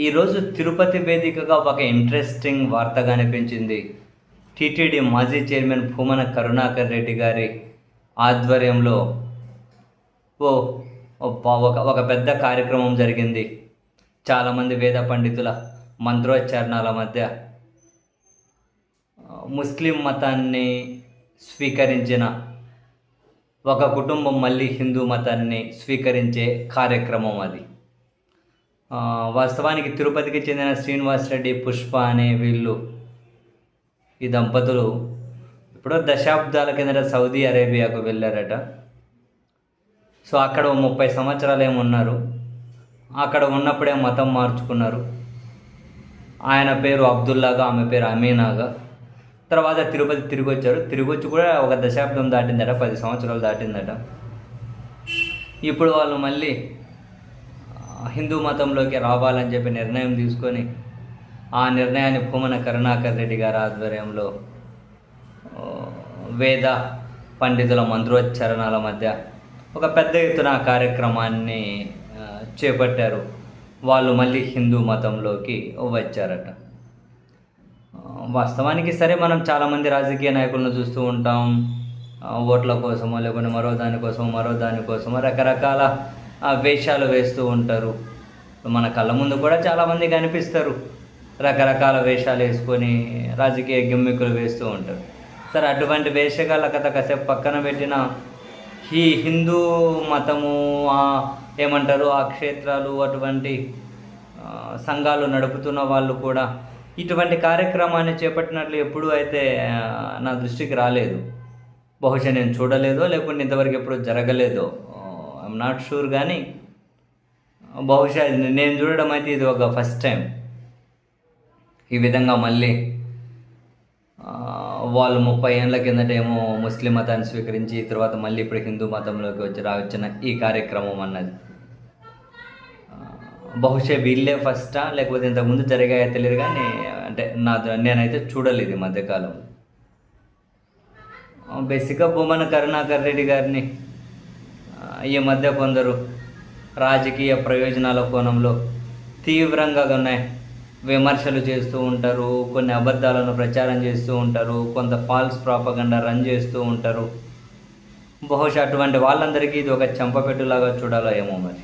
ఈరోజు తిరుపతి వేదికగా ఒక ఇంట్రెస్టింగ్ వార్త కనిపించింది. టీటీడీ మాజీ చైర్మన్ భూమన కరుణాకర్ రెడ్డి గారి ఆధ్వర్యంలో ఓ ఒక పెద్ద కార్యక్రమం జరిగింది. చాలామంది వేద పండితుల మంత్రోచ్చారణల మధ్య ముస్లిం మతాన్ని స్వీకరించిన ఒక కుటుంబం మళ్ళీ హిందూ మతాన్ని స్వీకరించే కార్యక్రమం అది. వాస్తవానికి తిరుపతికి చెందిన శ్రీనివాస్ రెడ్డి, పుష్ప అనే ఈ దంపతులు ఎప్పుడో దశాబ్దాల కిందట సౌదీ అరేబియాకు వెళ్ళారట. సో అక్కడ 30 సంవత్సరాలు ఏమున్నారు. అక్కడ ఉన్నప్పుడే మతం మార్చుకున్నారు. ఆయన పేరు అబ్దుల్లాగా, ఆమె పేరు అమీనాగా. తర్వాత తిరుపతి తిరిగి వచ్చారు. తిరిగి వచ్చి కూడా ఒక దశాబ్దం దాటిందట, 10 సంవత్సరాలు దాటిందట. ఇప్పుడు వాళ్ళు మళ్ళీ హిందూ మతంలోకి రావాలని చెప్పి నిర్ణయం తీసుకొని ఆ నిర్ణయాన్ని భూమన కరుణాకర్ రెడ్డి గారి ఆధ్వర్యంలో వేద పండితుల మంత్రోచ్చారణల మధ్య ఒక పెద్ద ఎత్తున కార్యక్రమాన్ని చేపట్టారు. వాళ్ళు మళ్ళీ హిందూ మతంలోకి వచ్చారట. వాస్తవానికి సరే, మనం చాలామంది రాజకీయ నాయకులను చూస్తూ ఉంటాం. ఓట్ల కోసమో లేకుంటే మరో దానికోసమో రకరకాల వేషాలు వేస్తూ ఉంటారు. మన కళ్ళ ముందు కూడా చాలామంది కనిపిస్తారు, రకరకాల వేషాలు వేసుకొని రాజకీయ గిమ్మిక్కులు వేస్తూ ఉంటారు. సరే, అటువంటి వేషగాళ్ళ కథ కాసేపు పక్కన పెట్టిన ఈ హిందూ మతము ఏమంటారు, ఆ క్షేత్రాలు, అటువంటి సంఘాలు నడుపుతున్న వాళ్ళు కూడా ఇటువంటి కార్యక్రమాన్ని చేపట్టినట్లు ఎప్పుడూ అయితే నా దృష్టికి రాలేదు. బహుశా నేను చూడలేదో లేకుంటే ఇంతవరకు ఎప్పుడు జరగలేదో, ఐఎమ్ నాట్ షూర్. కానీ బహుశా నేను చూడడం అయితే ఇది ఒక ఫస్ట్ టైం. ఈ విధంగా మళ్ళీ వాళ్ళు 30 ఏళ్ళ కిందటేమో ముస్లిం మతాన్ని స్వీకరించి తర్వాత మళ్ళీ ఇప్పుడు హిందూ మతంలోకి వచ్చిన ఈ కార్యక్రమం అన్నది బహుశా వీళ్ళే ఫస్టా లేకపోతే ఇంతకుముందు జరిగాయో తెలియదు. కానీ అంటే నేనైతే చూడలేదు ఈ మధ్యకాలం. బేసిక్గా భూమన కరుణాకర్ రెడ్డి గారిని ఈ మధ్య కొందరు రాజకీయ ప్రయోజనాల కోణంలో తీవ్రంగా ఉన్నాయి విమర్శలు చేస్తూ ఉంటారు, కొన్ని అబద్ధాలను ప్రచారం చేస్తూ ఉంటారు, కొంత ఫాల్స్ ప్రాపగండా రన్ చేస్తూ ఉంటారు. బహుశా అటువంటి వాళ్ళందరికీ ఇది ఒక చెంపపెట్టులాగా చూడాలో ఏమో మరి.